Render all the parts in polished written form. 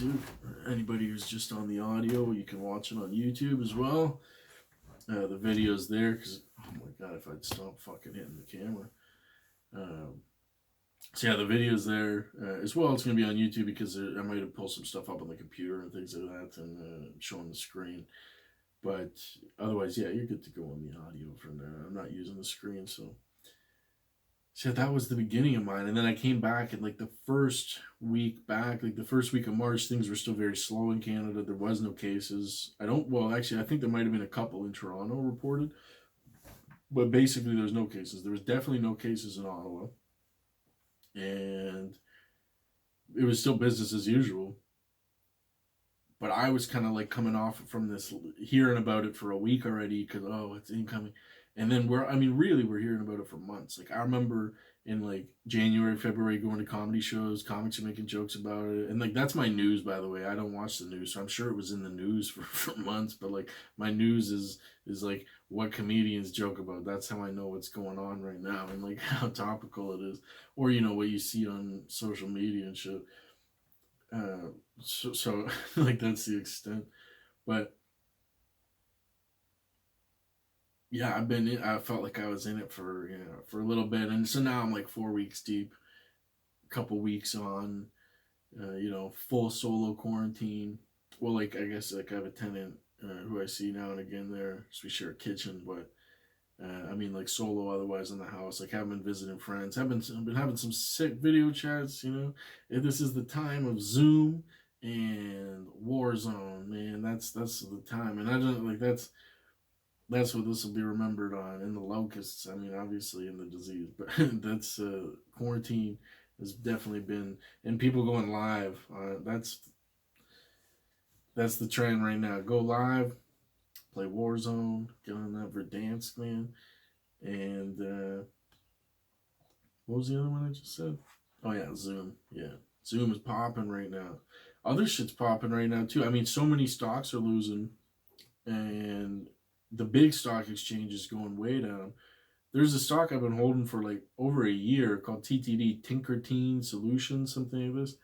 too. Anybody who's just on the audio, you can watch it on YouTube as well. The video's there because, oh my god, if I'd stop fucking hitting the camera. So yeah, the video's there as well. It's going to be on YouTube because I might have pulled some stuff up on the computer and things like that and showing the screen. But otherwise, yeah, you're good to go on the audio for now. I'm not using the screen, so that was the beginning of mine. And then I came back, and like the first week back, like the first week of March, things were still very slow in Canada. There was no cases. Well, actually, I think there might have been a couple in Toronto reported, but basically there's no cases. There was definitely no cases in Ottawa, and it was still business as usual. But I was kind of like coming off from this, hearing about it for a week already because, oh, it's incoming. And then we're hearing about it for months. Like, I remember in like January, February going to comedy shows, comics are making jokes about it. And like, that's my news, by the way. I don't watch the news, so I'm sure it was in the news for months. But like, my news is like what comedians joke about. That's how I know what's going on right now and like how topical it is. Or, what you see on social media and shit. So like that's the extent, but yeah, I felt like I was in it for a little bit, and so now I'm like 4 weeks deep, a couple weeks on, full solo quarantine. Well, like I guess like I have a tenant who I see now and again there, so we share a kitchen, but like solo otherwise in the house. Like, haven't been visiting friends. I've been having some sick video chats. If this is the time of Zoom and Warzone, man. That's the time, and I don't like that's what this will be remembered on. In the locusts, obviously in the disease, but that's quarantine has definitely been, and people going live. That's the trend right now. Go live, play Warzone, get on that Verdansk, man. And what was the other one I just said? Oh yeah, Zoom. Yeah, Zoom is popping right now. Other shit's popping right now too. So many stocks are losing, and the big stock exchange is going way down. There's a stock I've been holding for like over a year called TTD, Tinker Teen Solutions, something like this.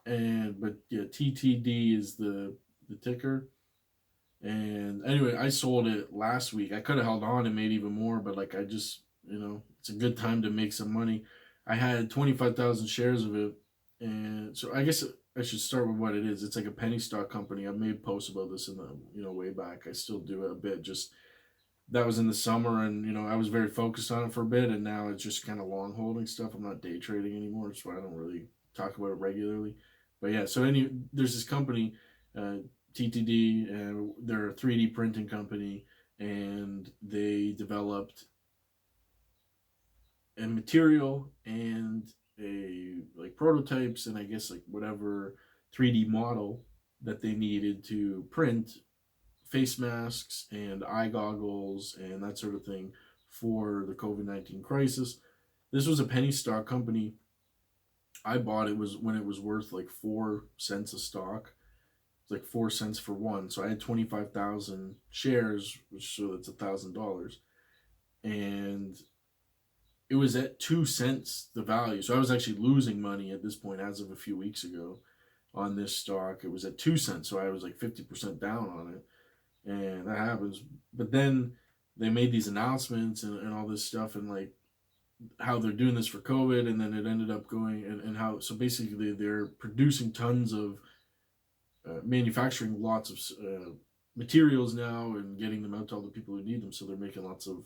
But yeah, TTD is the ticker. And anyway, I sold it last week. I could have held on and made even more, but like I just, it's a good time to make some money. I had 25,000 shares of it. And so I guess I should start with what it is. It's like a penny stock company. I've made posts about this in the, way back. I still do it a bit. Just that was in the summer, and I was very focused on it for a bit, and now it's just kind of long holding stuff. I'm not day trading anymore, so I don't really talk about it regularly. But yeah, so there's this company, TTD, and they're a 3D printing company, and they developed a material and a like prototypes and I guess like whatever 3D model that they needed to print face masks and eye goggles and that sort of thing for the COVID-19 crisis. This was a penny stock company. I bought it was when it was worth like 4 cents a stock. It's like 4 cents for one. So I had 25,000 shares, so that's $1,000. And it was at 2 cents the value. So I was actually losing money at this point as of a few weeks ago on this stock. It was at 2 cents. So I was like 50% down on it. And that happens. But then they made these announcements and all this stuff and like how they're doing this for COVID. And then it ended up going and how, so basically they're producing tons of manufacturing lots of materials now and getting them out to all the people who need them. So they're making lots of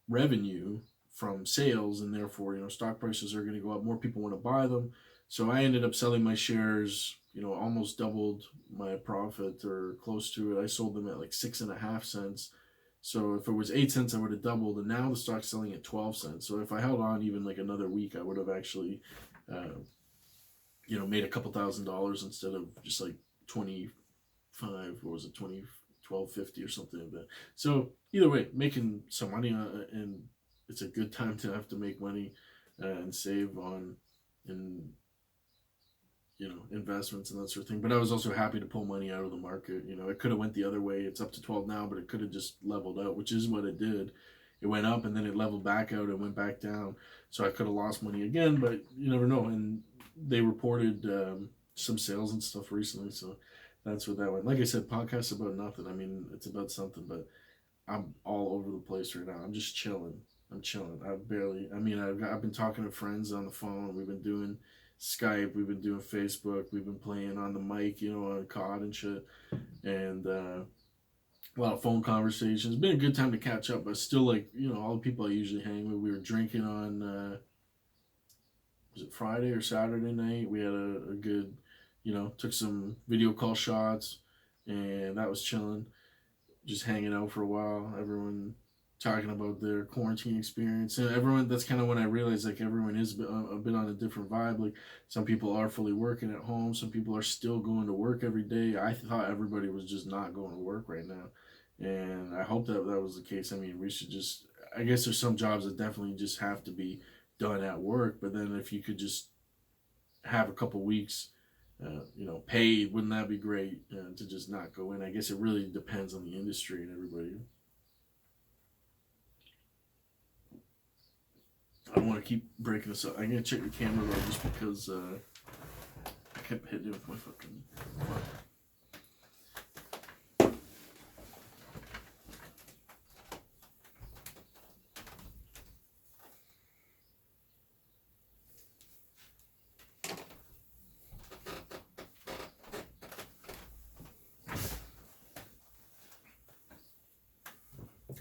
revenue from sales, and therefore, stock prices are going to go up. More people want to buy them. So I ended up selling my shares, almost doubled my profit or close to it. I sold them at like 6.5 cents. So if it was 8 cents, I would have doubled. And now the stock's selling at 12 cents. So if I held on even like another week, I would have actually, made a couple $1,000 instead of just like 25, what was it, 12.50 or something like that. So either way, making some money and it's a good time to have to make money and save on investments and that sort of thing. But I was also happy to pull money out of the market. It could have went the other way. It's up to 12 now, but it could have just leveled out, which is what it did. It went up and then it leveled back out and went back down. So I could have lost money again, but you never know. And they reported some sales and stuff recently. So that's what that went. Like I said, podcast about nothing. I mean, it's about something, but I'm all over the place right now. I'm just chilling. I'm chilling. I've been talking to friends on the phone. We've been doing Skype. We've been doing Facebook. We've been playing on the mic, on COD and shit. And a lot of phone conversations. It's been a good time to catch up, but still, like, all the people I usually hang with. We were drinking on, was it Friday or Saturday night? We had a good, took some video call shots, and that was chilling. Just hanging out for a while. Everyone talking about their quarantine experience, and everyone. That's kind of when I realized, like, everyone is a bit on a different vibe. Like, some people are fully working at home. Some people are still going to work every day. I thought everybody was just not going to work right now, and I hope that was the case. I mean, we should just. I guess there's some jobs that definitely just have to be done at work. But then if you could just have a couple weeks, paid, wouldn't that be great, to just not go in? I guess it really depends on the industry and everybody. I don't want to keep breaking this up. I'm gonna check the camera though, just because I kept hitting it with my fucking.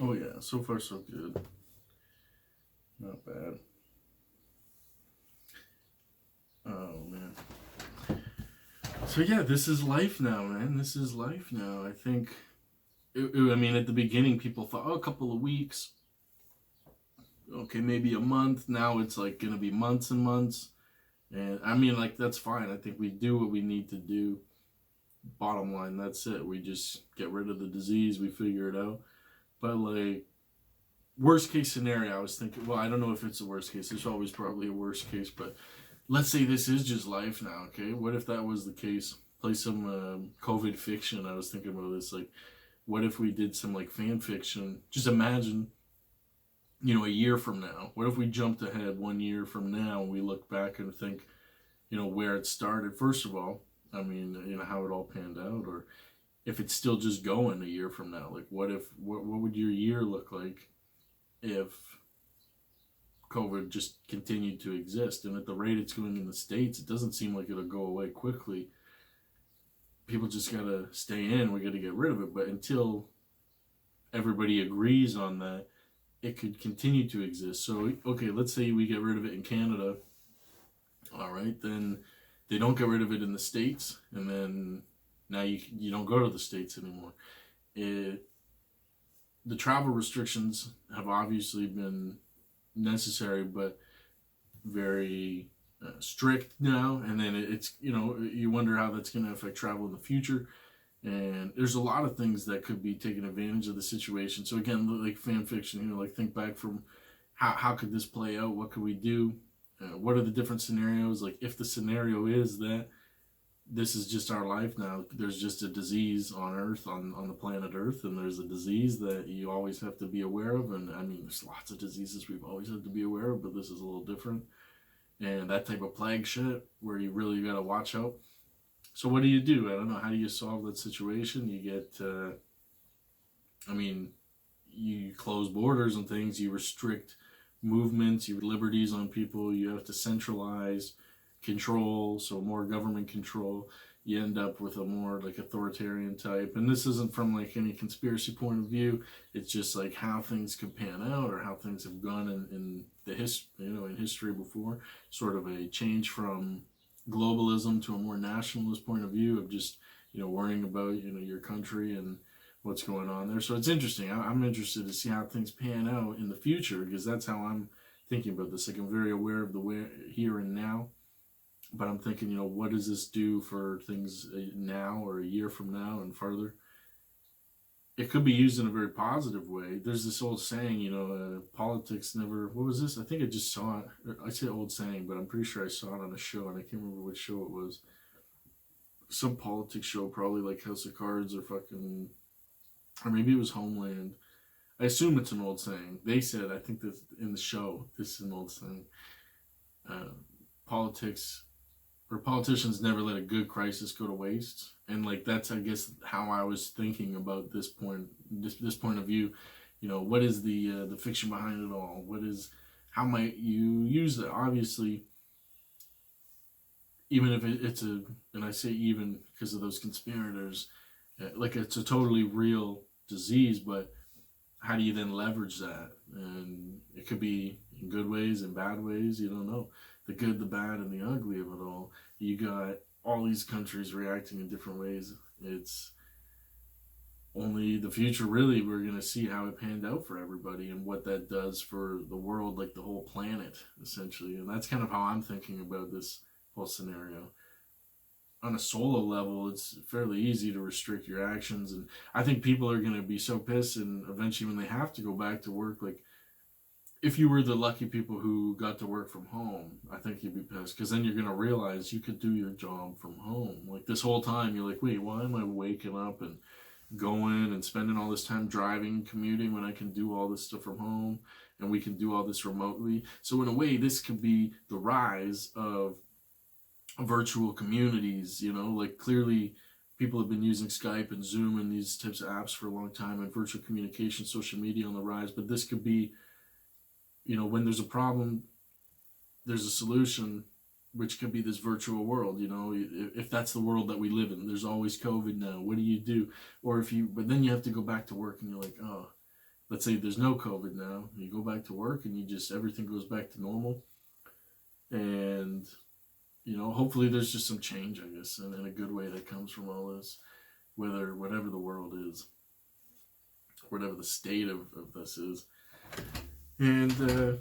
Oh yeah, so far so good. Not bad. Oh man. So yeah, this is life now, man. This is life now. I think. I mean, at the beginning, people thought, oh, a couple of weeks. Okay, maybe a month. Now it's like gonna be months and months. And I mean, like, that's fine. I think we do what we need to do. Bottom line, that's it. We just get rid of the disease. We figure it out. But, like, worst case scenario, I was thinking, well, I don't know if it's the worst case. There's always probably a worst case, but let's say this is just life now, okay? What if that was the case? Play some COVID fiction. I was thinking about this. Like, what if we did some, like, fan fiction? Just imagine, a year from now. What if we jumped ahead 1 year from now and we look back and think, where it started? First of all, I mean, how it all panned out, or if it's still just going a year from now. Like, what would your year look like if COVID just continued to exist? And at the rate it's going in the States, it doesn't seem like it'll go away quickly. People just gotta stay in. We gotta get rid of it. But until everybody agrees on that, it could continue to exist. So, okay, let's say we get rid of it in Canada. All right, then they don't get rid of it in the States, and then now you don't go to the States anymore. The travel restrictions have obviously been necessary, but very strict now. And then it's, you wonder how that's going to affect travel in the future. And there's a lot of things that could be taking advantage of the situation. So again, like fan fiction, like, think back from how could this play out? What could we do? What are the different scenarios? Like, if the scenario is that this is just our life now, there's just a disease on Earth, on the planet Earth, and there's a disease that you always have to be aware of. And I mean, there's lots of diseases we've always had to be aware of, but this is a little different. And that type of plague shit where you really got to watch out. So what do you do? I don't know. How do you solve that situation? You get, you close borders and things, you restrict movements, you liberties on people, you have to centralize control, so more government control. You end up with a more, like, authoritarian type. And this isn't from, like, any conspiracy point of view. It's just like how things could pan out, or how things have gone in the in history before. Sort of a change from globalism to a more nationalist point of view of just, worrying about, your country and what's going on there. So it's interesting. I'm interested to see how things pan out in the future, because that's how I'm thinking about this. Like, I'm very aware of the way here and now, but I'm thinking, what does this do for things now, or a year from now and farther? It could be used in a very positive way. There's this old saying, politics never. What was this? I think I just saw it. I say old saying, but I'm pretty sure I saw it on a show, and I can't remember which show it was. Some politics show, probably like House of Cards or fucking, or maybe it was Homeland. I assume it's an old saying. They said, I think that in the show, this is an old saying. Politics, Our politicians never let a good crisis go to waste, and like that's I guess how I was thinking about this point of view. You know, what is the fiction behind it all? What is how might you use it? Obviously, even if it's a, and I say even because of those conspirators, like it's a totally real disease, but how do you then leverage that? And it could be in good ways and bad ways. You don't know the good, the bad, and the ugly of it all. You got all these countries reacting in different ways. It's only the future, really. We're going to see how it panned out for everybody and what that does for the world, like the whole planet, essentially. And that's kind of how I'm thinking about this whole scenario. On a solo level, it's fairly easy to restrict your actions. And I think people are going to be so pissed, and eventually when they have to go back to work, like if you were the lucky people who got to work from home, I think you'd be pissed because then you're going to realize you could do your job from home. Like this whole time, you're like, wait, why am I waking up and going and spending all this time driving, commuting when I can do all this stuff from home and we can do all this remotely? So in a way, this could be the rise of virtual communities, you know, like clearly people have been using Skype and Zoom and these types of apps for a long time, and virtual communication, social media on the rise. But this could be, you know, when there's a problem, there's a solution, which could be this virtual world. You know, if that's the world that we live in, there's always COVID now. What do you do? Or if you, but then you have to go back to work and you're like, oh, let's say there's no COVID now. You go back to work and you just, everything goes back to normal. And, you know, hopefully there's just some change, I guess, and in a good way that comes from all this, whatever the world is, whatever the state of this is. And,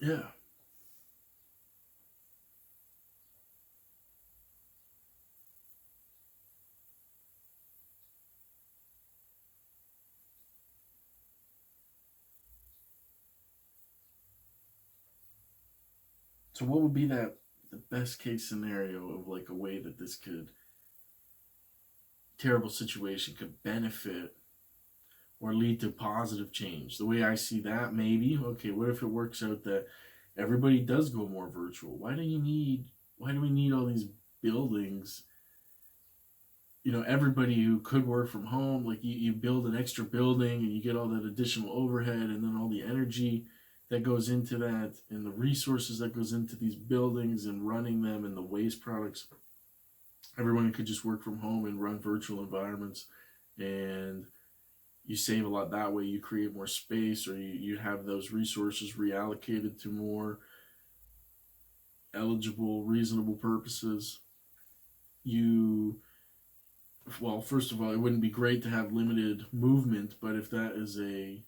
yeah. So what would be the best case scenario of like a way that this could, terrible situation could benefit or lead to positive change? The way I see that, maybe, okay, what if it works out that everybody does go more virtual? Why do we need all these buildings? You know, everybody who could work from home, like you build an extra building and you get all that additional overhead and then all the energy that goes into that and the resources that goes into these buildings and running them and the waste products. Everyone could just work from home and run virtual environments, and you save a lot that way. You create more space, or you have those resources reallocated to more eligible, reasonable purposes. You, well, first of all, it wouldn't be great to have limited movement, but if that is a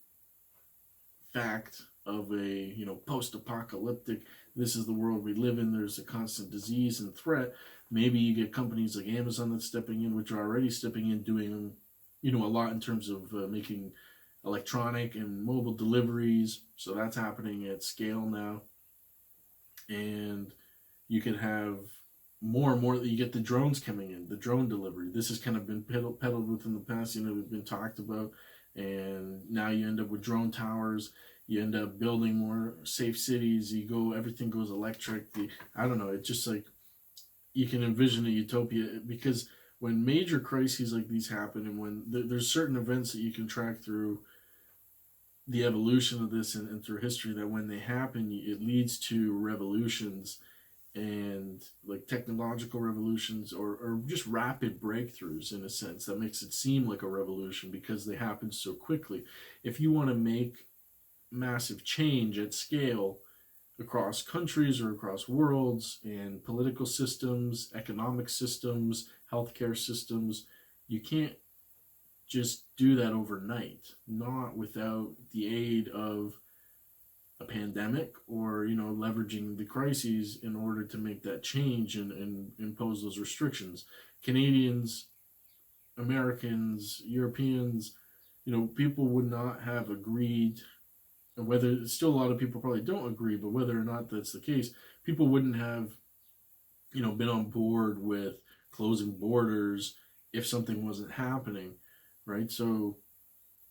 fact of a, you know, post-apocalyptic, this is the world we live in, there's a constant disease and threat, maybe you get companies like Amazon that's stepping in, which are already stepping in, doing, you know, a lot in terms of making electronic and mobile deliveries. So that's happening at scale now. And you could have more and more, you get the drones coming in, the drone delivery. This has kind of been peddled within the past, you know, we've been talked about. And now you end up with drone towers. You end up building more safe cities. Everything goes electric. I don't know. It's just like you can envision a utopia, because when major crises like these happen, and when there's certain events that you can track through the evolution of this and through history, that when they happen, it leads to revolutions and like technological revolutions, or just rapid breakthroughs in a sense that makes it seem like a revolution because they happen so quickly. If you want to make massive change at scale across countries or across worlds and political systems, economic systems, healthcare systems, you can't just do that overnight, not without the aid of a pandemic, or, you know, leveraging the crises in order to make that change and impose those restrictions. Canadians, Americans, Europeans, you know, people would not have agreed, and whether still a lot of people probably don't agree, but whether or not that's the case, people wouldn't have, you know, been on board with closing borders if something wasn't happening, right? So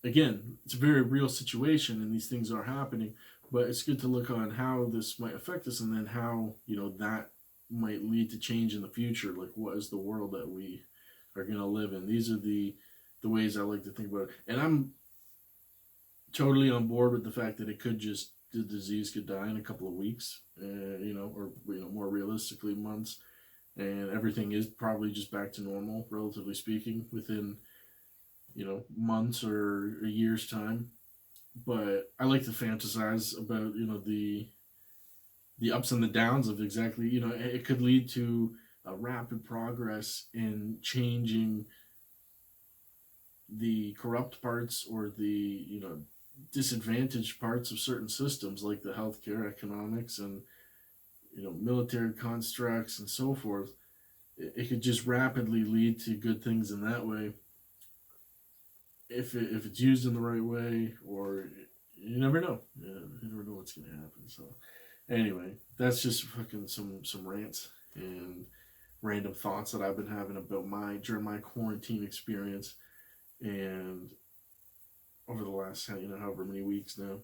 again, it's a very real situation and these things are happening, but it's good to look on how this might affect us, and then how that might lead to change in the future. Like, what is the world that we are going to live in? These are the ways I like to think about it, and I'm totally on board with the fact that the disease could die in a couple of weeks, or more realistically months, and everything is probably just back to normal, relatively speaking, within months or a year's time. But I like to fantasize about the ups and the downs of exactly it could lead to a rapid progress in changing the corrupt parts or the disadvantaged parts of certain systems, like the healthcare, economics, and military constructs and so forth. It could just rapidly lead to good things in that way, if it's used in the right way. Or you never know. Yeah, you never know what's gonna happen. So anyway, that's just fucking some rants and random thoughts that I've been having about during my quarantine experience, and over the last however many weeks now.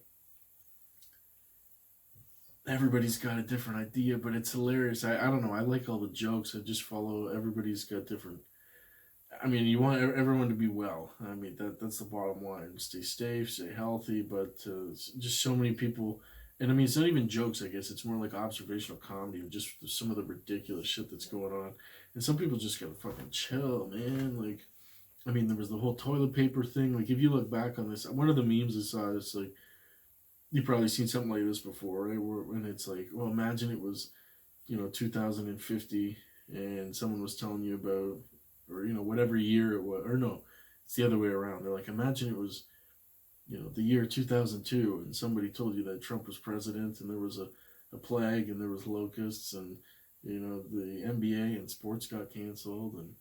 Everybody's got a different idea, but it's hilarious. I don't know. I like all the jokes. I just follow. Everybody's got different. I mean, you want everyone to be well. I mean, that's the bottom line. Stay safe, stay healthy, but just so many people. And I mean, it's not even jokes, I guess. It's more like observational comedy of just some of the ridiculous shit that's going on. And some people just gotta fucking chill, man. Like, I mean, there was the whole toilet paper thing. Like, if you look back on this, one of the memes I saw is like, you've probably seen something like this before, right? When it's like, well, imagine it was, 2050, and someone was telling you about, or whatever year it was, or no, it's the other way around. They're like, imagine it was, the year 2002, and somebody told you that Trump was president, and there was a plague, and there was locusts, and the NBA and sports got canceled, and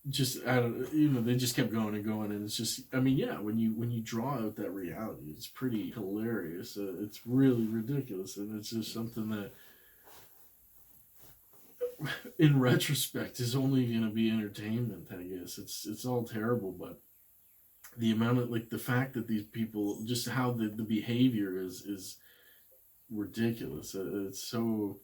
just I don't they just kept going and going, and it's just, I mean, yeah, when you draw out that reality, it's pretty hilarious. It's really ridiculous, and it's just something that in retrospect is only going to be entertainment. I guess it's all terrible, but the amount of, like, the fact that these people, just how the behavior is ridiculous. It's so,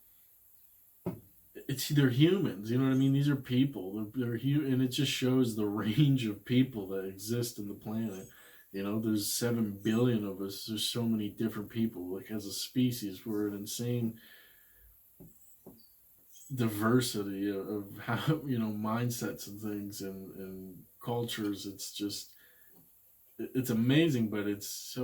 they're humans, you know what I mean? These are people. They're and it just shows the range of people that exist in the planet. There's 7 billion of us. There's so many different people. Like, as a species, we're an insane diversity of how mindsets and things, and cultures. It's just, it's amazing, but it's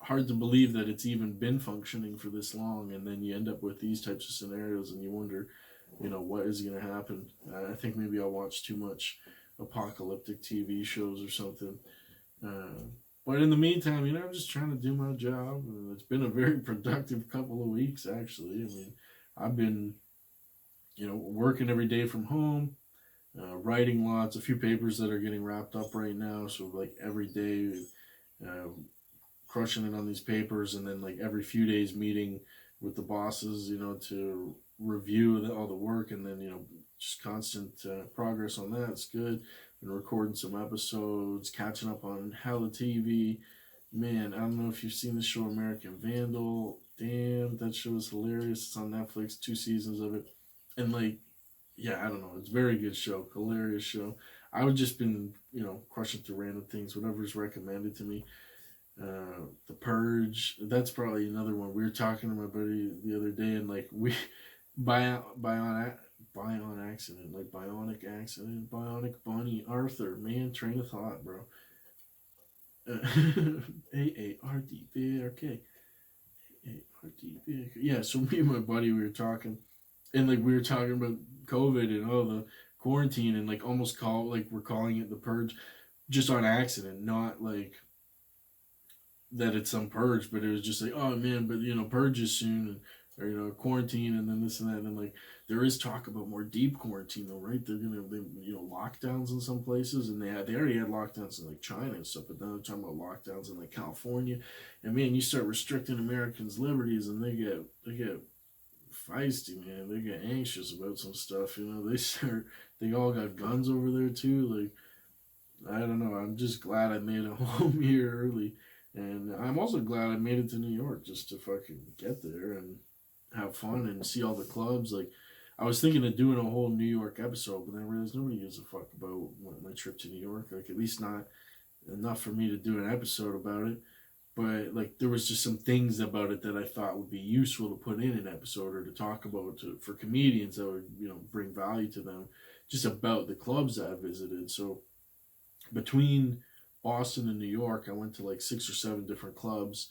hard to believe that it's even been functioning for this long, and then you end up with these types of scenarios, and you wonder, what is going to happen. I think maybe I'll watch too much apocalyptic TV shows or something. But in the meantime, I'm just trying to do my job. It's been a very productive couple of weeks, actually. I mean, I've been, working every day from home, writing lots, a few papers that are getting wrapped up right now. So, like, every day, crushing it on these papers, and then, like, every few days meeting with the bosses, to review all the work, and then, just constant progress on that. It's good. Been recording some episodes, catching up on hella TV. Man, I don't know if you've seen the show American Vandal. Damn, that show is hilarious. It's on Netflix, 2 seasons of it. And, like, yeah, I don't know. It's a very good show, hilarious show. I've just been, crushing through random things, whatever's recommended to me. The Purge, that's probably another one. We were talking to my buddy the other day, and, like, we on accident, like bionic accident, bionic bunny, Arthur, man, train of thought, bro. AARDBARK. AARDBARK. Yeah, so me and my buddy, we were talking, and, like, we were talking about COVID and all the quarantine, and, like, almost we're calling it the Purge, just on accident, not like that it's some purge, but it was just like, oh man, but purge is soon, or quarantine, and then this and that, and then, like, there is talk about more deep quarantine though, right? They're gonna lockdowns in some places, and they already had lockdowns in, like, China and stuff, but now they're talking about lockdowns in, like, California, and man, you start restricting Americans' liberties, and they get feisty, man. They get anxious about some stuff, they all got guns over there too, like. I don't know. I'm just glad I made it home here early, and I'm also glad I made it to New York just to fucking get there and have fun and see all the clubs. Like, I was thinking of doing a whole New York episode, but then I realized nobody gives a fuck about my trip to New York. Like, at least not enough for me to do an episode about it. But like, there was just some things about it that I thought would be useful to put in an episode or to talk about for comedians that would bring value to them, just about the clubs that I visited. So between Boston and New York, I went to like 6 or 7 different clubs.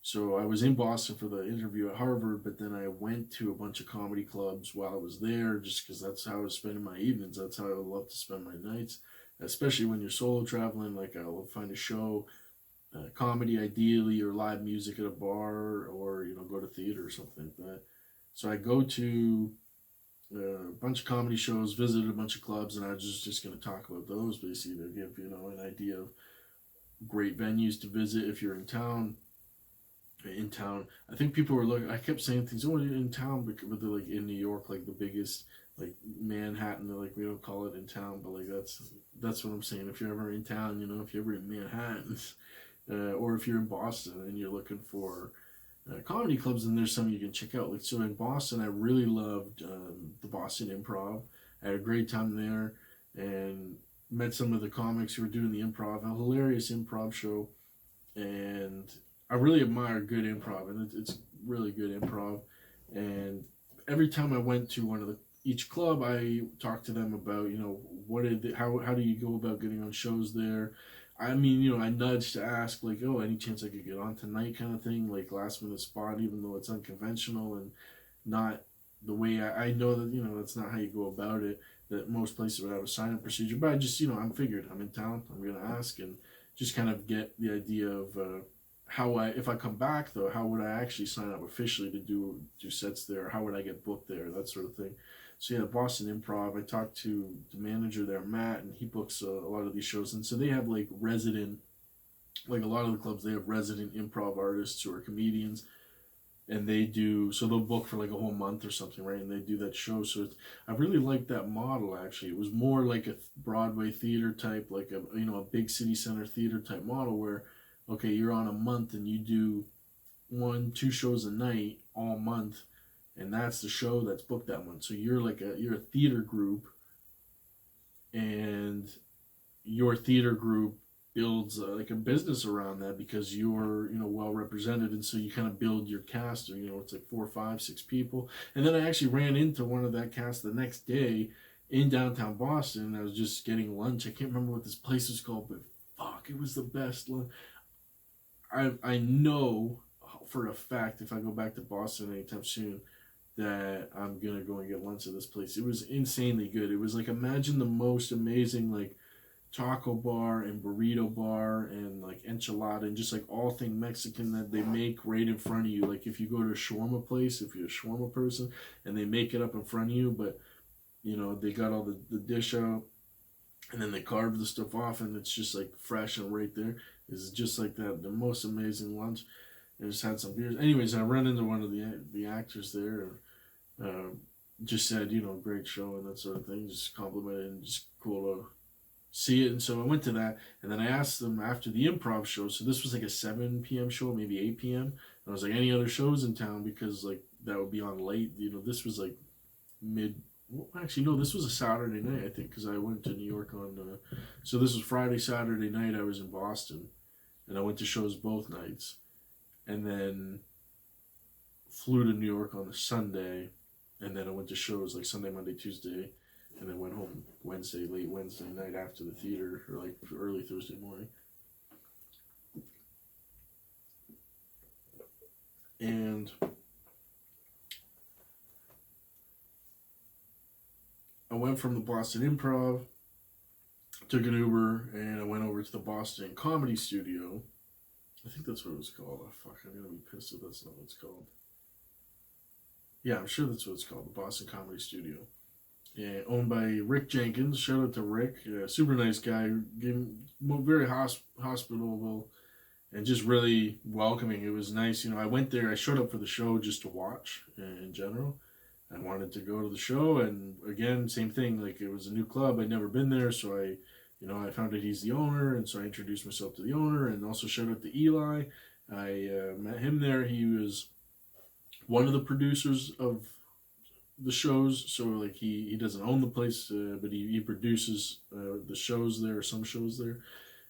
So I was in Boston for the interview at Harvard, but then I went to a bunch of comedy clubs while I was there, just because that's how I was spending my evenings. That's how I would love to spend my nights, especially when you're solo traveling. Like, I'll find a show, comedy ideally, or live music at a bar, or go to theater or something like that. So I go to a bunch of comedy shows, visited a bunch of clubs, and I was just going to talk about those basically to give an idea of great venues to visit if you're in town. In town, I think people were looking. I kept saying things. Oh, in town, but they're like in New York, like the biggest, like Manhattan. They're like, we don't call it in town, but like that's what I'm saying. If you're ever in town, if you're ever in Manhattan, or if you're in Boston and you're looking for comedy clubs, and there's some you can check out. Like, so in Boston, I really loved the Boston Improv. I had a great time there, and met some of the comics who were doing the improv. A hilarious improv show, and I really admire good improv, and it's really good improv. And every time I went to one of each club, I talked to them about what did how do you go about getting on shows there. I mean, I nudged to ask, like, oh, any chance I could get on tonight, kind of thing, like last minute spot, even though it's unconventional and not the way I know that that's not how you go about it. That most places would have a sign up procedure, but I just I'm figured I'm in town, I'm gonna ask and just kind of get the idea of how if I come back though, how would I actually sign up officially to do sets there? How would I get booked there? That sort of thing. So yeah, Boston Improv. I talked to the manager there, Matt, and he books a lot of these shows. And so they have like like a lot of the clubs, they have resident improv artists who are comedians, and they do so they'll book for like a whole month or something, right? And they do that show. So I really liked that model actually. It was more like a Broadway theater type, like a big city center theater type model where okay, you're on a month and you do 1, 2 shows a night all month, and that's the show that's booked that month. So you're a theater group, and your theater group builds like a business around that because you're well represented, and so you kind of build your cast. Or it's like 4, 5, 6 people, and then I actually ran into one of that cast the next day in downtown Boston. I was just getting lunch. I can't remember what this place was called, but fuck, it was the best lunch. I know for a fact if I go back to Boston anytime soon that I'm gonna go and get lunch at this place. It was insanely good. It was like, imagine the most amazing like taco bar and burrito bar and like enchilada and just like all thing Mexican that they make right in front of you. Like, if you go to a shawarma place, if you're a shawarma person, and they make it up in front of you, but they got all the dish out and then they carve the stuff off and it's just like fresh and right there. It's just like that. The most amazing lunch. I just had some beers. Anyways, I ran into one of the actors there. Uh, just said, great show and that sort of thing. Just complimented and just cool to see it. And so I went to that, and then I asked them after the improv show. So this was like a 7 p.m. show, maybe 8 p.m. And I was like, any other shows in town, because like that would be on late. This was like mid. Well, actually, no, this was a Saturday night, I think, because I went to New York on. So this was Friday, Saturday night. I was in Boston, and I went to shows both nights, and then flew to New York on the Sunday, and then I went to shows like Sunday, Monday, Tuesday, and then went home late Wednesday night after the theater, or like early Thursday morning. And I went from the Boston Improv, took an Uber, and I went over to the Boston Comedy Studio. I think that's what it was called. Oh, fuck, I'm gonna be pissed if that's not what it's called. Yeah, I'm sure that's what it's called, the Boston Comedy Studio. Yeah, owned by Rick Jenkins. Shout out to Rick, super nice guy, very hospitable and just really welcoming. It was nice. I went there. I showed up for the show just to watch in general. I wanted to go to the show, and again, same thing. Like, it was a new club. I'd never been there, so I, I found out he's the owner, and so I introduced myself to the owner, and also shout out to Eli. I met him there. He was one of the producers of the shows, so like he doesn't own the place, but he produces the shows there, some shows there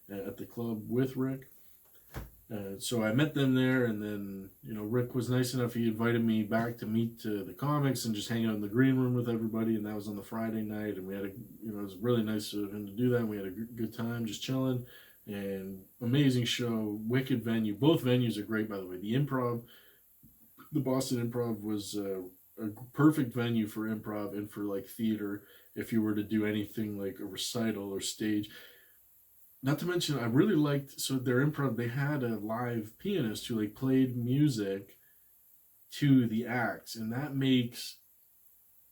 at the club with Rick. So I met them there, and then Rick was nice enough. He invited me back to meet the comics and just hang out in the green room with everybody. And that was on the Friday night, and we had it was really nice of him to do that. And we had a good time just chilling, and amazing show, wicked venue. Both venues are great, by the way. The Boston Improv was a perfect venue for improv and for like theater. If you were to do anything like a recital or stage, not to mention, I really liked, so their improv, they had a live pianist who like played music to the acts, and that makes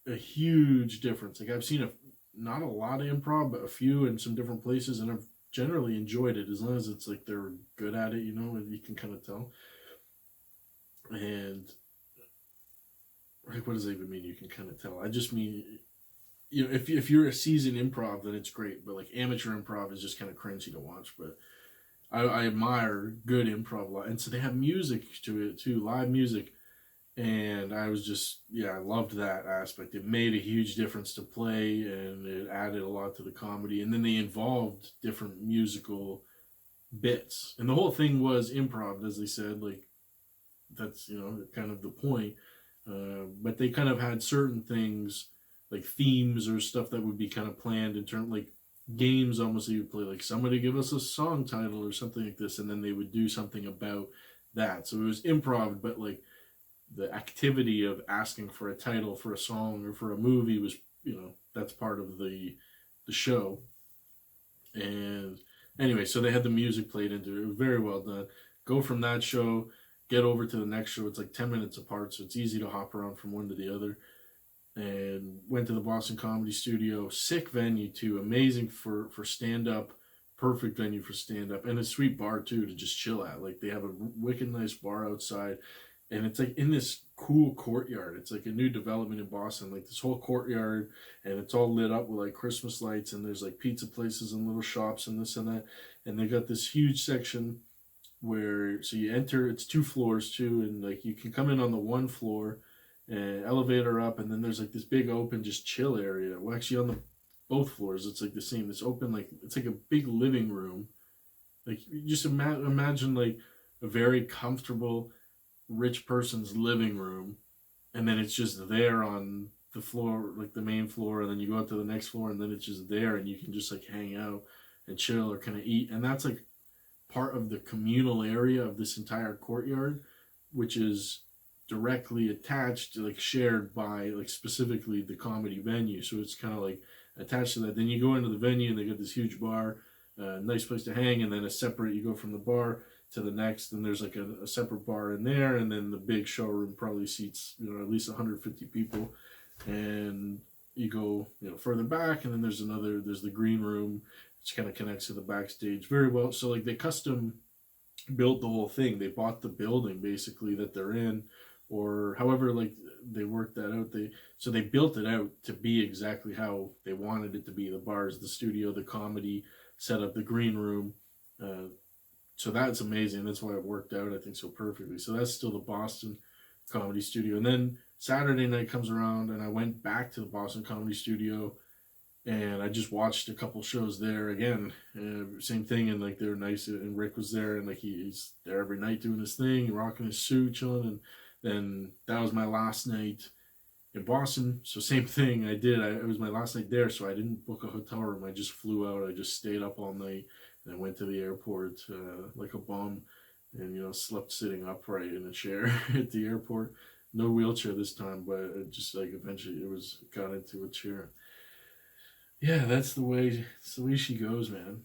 a huge difference. Like I've seen not a lot of improv, but a few in some different places, and I've generally enjoyed it as long as it's like they're good at it, and you can kind of tell. And like, what does that even mean? You can kind of tell. I just mean, if you're a seasoned improv, then it's great. But like amateur improv is just kind of cringy to watch. But I admire good improv, and so they have music to it too, live music. And I was just, I loved that aspect. It made a huge difference to play, and it added a lot to the comedy. And then they involved different musical bits, and the whole thing was improv, as they said. Like that's kind of the point. But they kind of had certain things like themes or stuff that would be kind of planned in terms like games. Almost, you would play like somebody give us a song title or something like this, and then they would do something about that. So it was improv, but like the activity of asking for a title for a song or for a movie was, that's part of the show. And anyway, so they had the music played into it. It was very well done. Go from that show, get over to the next show. It's like 10 minutes apart, so it's easy to hop around from one to the other. And went to the Boston Comedy Studio. Sick venue too. Amazing for stand-up. Perfect venue for stand-up. And a sweet bar too to just chill at. Like they have a wicked nice bar outside. And it's like in this cool courtyard. It's like a new development in Boston. Like this whole courtyard. And it's all lit up with like Christmas lights. And there's like pizza places and little shops and this and that. And they got this huge section where, so you enter, it's 2 floors too, and like you can come in on the 1 floor and elevator up, and then there's like this big open just chill area. Well, actually on the both floors it's like the same, it's open, like it's like a big living room. Like you just imagine like a very comfortable rich person's living room, and then it's just there on the floor, like the main floor, and then you go up to the next floor, and then it's just there, and you can just like hang out and chill or kind of eat. And that's like part of the communal area of this entire courtyard, which is directly attached to, like shared by like specifically the comedy venue. So it's kind of like attached to that. Then you go into the venue and they got this huge bar, nice place to hang, and then a separate, you go from the bar to the next, and there's like a separate bar in there, and then the big showroom probably seats at least 150 people. And you go further back, and then there's the green room, which kind of connects to the backstage very well. So like they custom built the whole thing. They bought the building basically that they're in, or however like they worked that out. They built it out to be exactly how they wanted it to be. The bars, the studio, the comedy setup, the green room. So that's amazing. That's why it worked out, I think, so perfectly. So that's still the Boston Comedy Studio. And then Saturday night comes around, and I went back to the Boston Comedy Studio, and I just watched a couple shows there again. Same thing, and like they were nice, and Rick was there, and like he's there every night doing his thing, rocking his suit, chilling. And then that was my last night in Boston. So same thing I did. It was my last night there, so I didn't book a hotel room. I just flew out. I just stayed up all night, and I went to the airport like a bum, and slept sitting upright in a chair at the airport. No wheelchair this time, but it just like eventually got into a chair. Yeah, that's the way she goes, man.